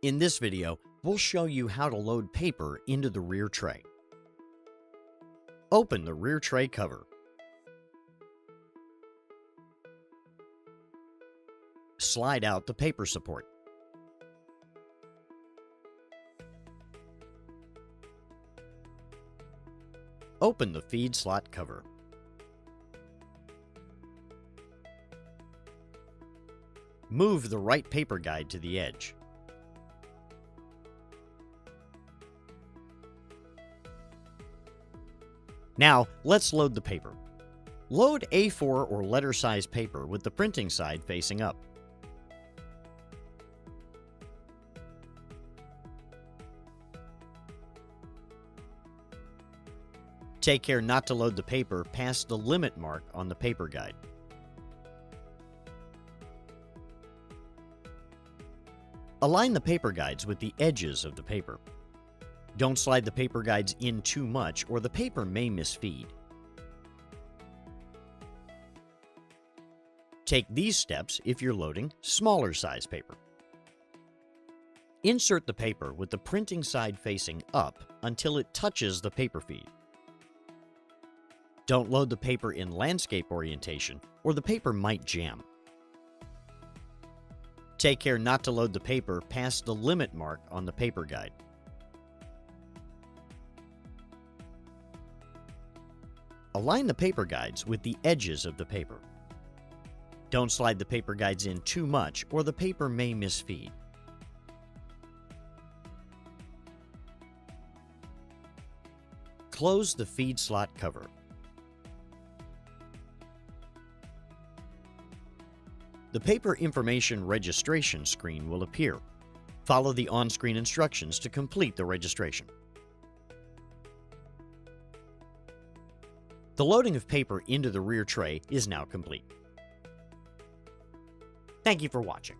In this video, we'll show you how to load paper into the rear tray. Open the rear tray cover. Slide out the paper support. Open the feed slot cover. Move the right paper guide to the edge. Now, let's load the paper. Load A4 or letter size paper with the printing side facing up. Take care not to load the paper past the limit mark on the paper guide. Align the paper guides with the edges of the paper. Don't slide the paper guides in too much or the paper may misfeed. Take these steps if you're loading smaller size paper. Insert the paper with the printing side facing up until it touches the paper feed. Don't load the paper in landscape orientation or the paper might jam. Take care not to load the paper past the limit mark on the paper guide. Align the paper guides with the edges of the paper. Don't slide the paper guides in too much or the paper may misfeed. Close the feed slot cover. The paper information registration screen will appear. Follow the on-screen instructions to complete the registration. The loading of paper into the rear tray is now complete. Thank you for watching.